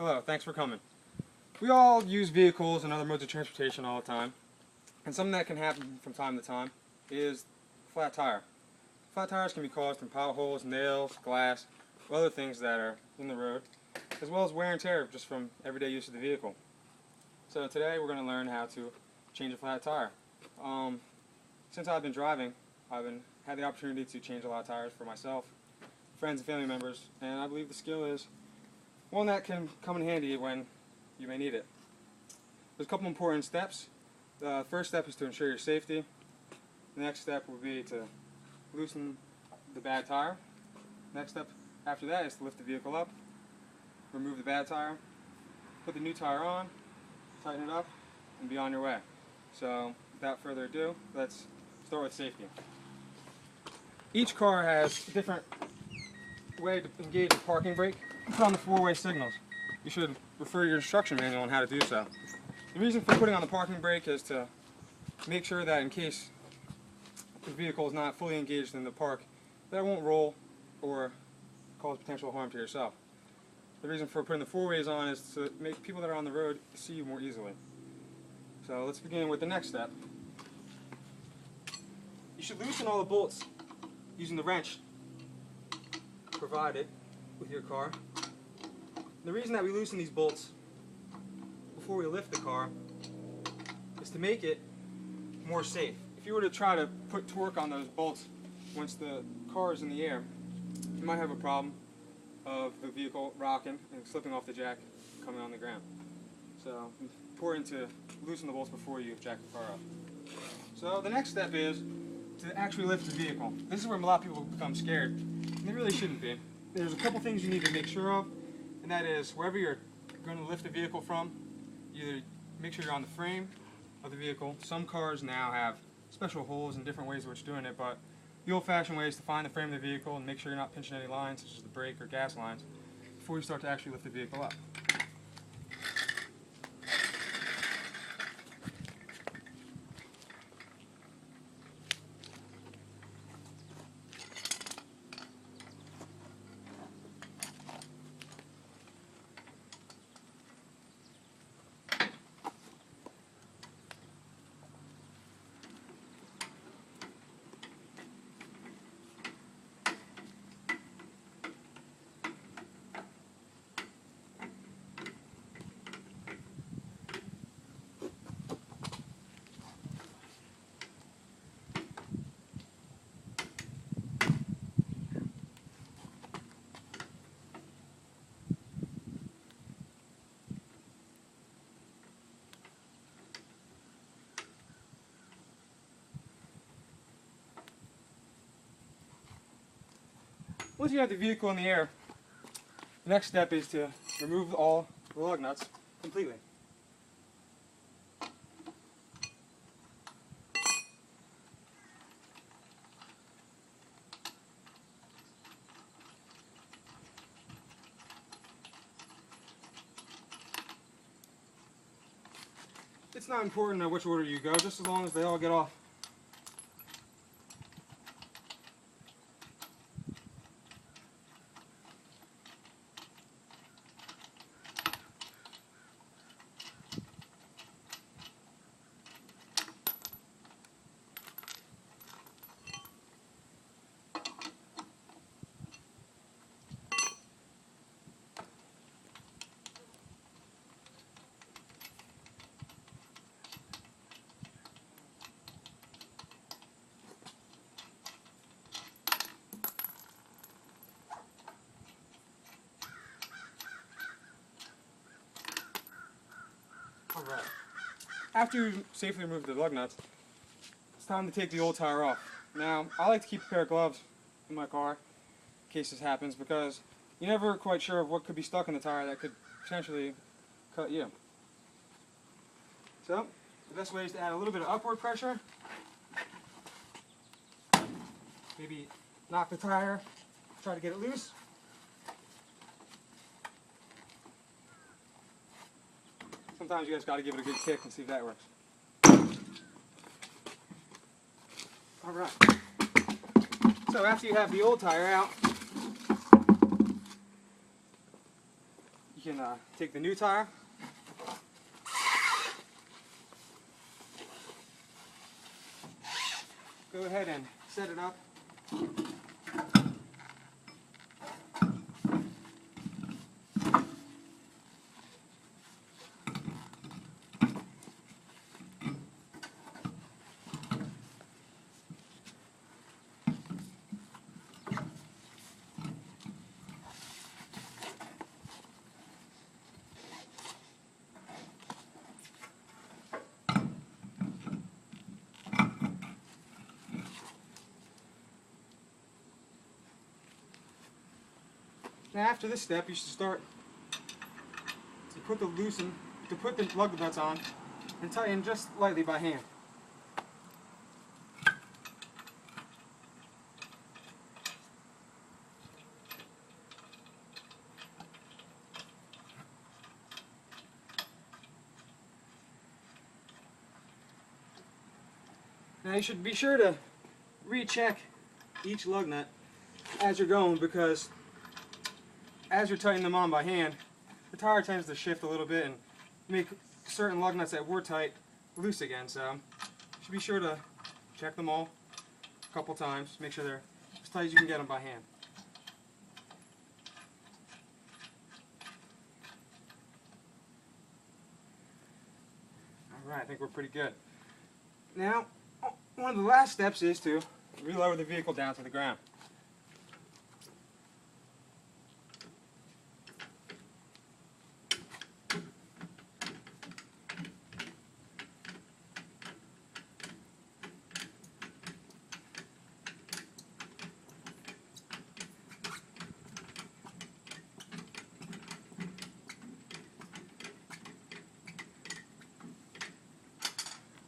Hello, thanks for coming. We all use vehicles and other modes of transportation all the time, and something that can happen from time to time is flat tire. Flat tires can be caused from potholes, nails, glass, or other things that are in the road, as well as wear and tear just from everyday use of the vehicle. So today we're going to learn how to change a flat tire. Since I've been driving, I've had the opportunity to change a lot of tires for myself, friends and family members, and I believe the skill is one that can come in handy when you may need it. There's a couple important steps. The first step is to ensure your safety. The next step will be to loosen the bad tire. Next step after that is to lift the vehicle up, remove the bad tire, put the new tire on, tighten it up, and be on your way. So without further ado, let's start with safety. Each car has a different way to engage the parking brake. Put on the four-way signals. You should refer to your instruction manual on how to do so. The reason for putting on the parking brake is to make sure that in case the vehicle is not fully engaged in the park, that it won't roll or cause potential harm to yourself. The reason for putting the four ways on is to make people that are on the road see you more easily. So let's begin with the next step. You should loosen all the bolts using the wrench provided with your car. The reason that we loosen these bolts before we lift the car is to make it more safe. If you were to try to put torque on those bolts once the car is in the air, you might have a problem of the vehicle rocking and slipping off the jack, coming on the ground. So it's important to loosen the bolts before you jack the car up. So the next step is to actually lift the vehicle. This is where a lot of people become scared, and they really shouldn't be. There's a couple things you need to make sure of, and that is wherever you're going to lift the vehicle from, either make sure you're on the frame of the vehicle. Some cars now have special holes and different ways of which doing it, but the old-fashioned way is to find the frame of the vehicle and make sure you're not pinching any lines, such as the brake or gas lines, before you start to actually lift the vehicle up. Once you have the vehicle in the air, the next step is to remove all the lug nuts completely. It's not important in which order you go, just as long as they all get off. Alright. After you safely remove the lug nuts, it's time to take the old tire off. Now, I like to keep a pair of gloves in my car in case this happens, because you're never quite sure of what could be stuck in the tire that could potentially cut you. So, the best way is to add a little bit of upward pressure. Maybe knock the tire, try to get it loose. Sometimes you guys got to give it a good kick and see if that works. Alright. So after you have the old tire out, you can take the new tire, go ahead and set it up. Now after this step, you should start to put the lug nuts on and tighten just lightly by hand. Now you should be sure to recheck each lug nut as you're going, because as you're tightening them on by hand, the tire tends to shift a little bit and make certain lug nuts that were tight loose again. So you should be sure to check them all a couple times, make sure they're as tight as you can get them by hand. Alright, I think we're pretty good. Now, one of the last steps is to relower the vehicle down to the ground.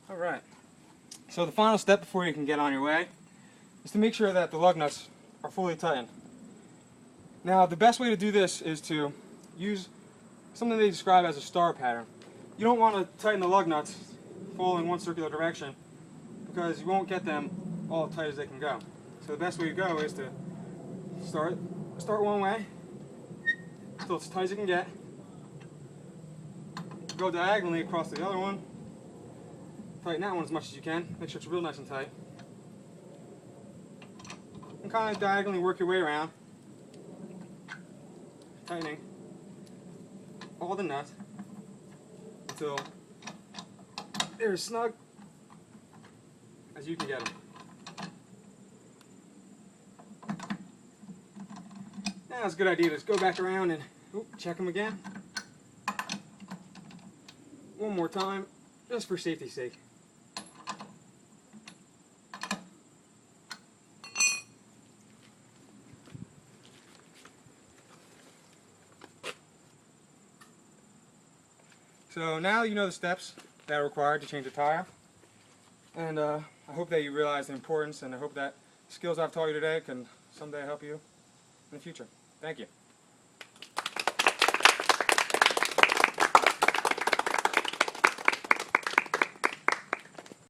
Alright, so the final step before you can get on your way is to make sure that the lug nuts are fully tightened. Now the best way to do this is to use something they describe as a star pattern. You don't want to tighten the lug nuts all in one circular direction, because you won't get them all as tight as they can go. So the best way to go is to start one way, till it's as tight as you can get, go diagonally across the other one, tighten that one as much as you can, make sure it's real nice and tight, and kind of diagonally work your way around, tightening all the nuts until they're as snug as you can get them. Now it's a good idea to just go back around and check them again one more time, just for safety's sake. So now you know the steps that are required to change a tire, and I hope that you realize the importance, and I hope that skills I've taught you today can someday help you in the future. Thank you.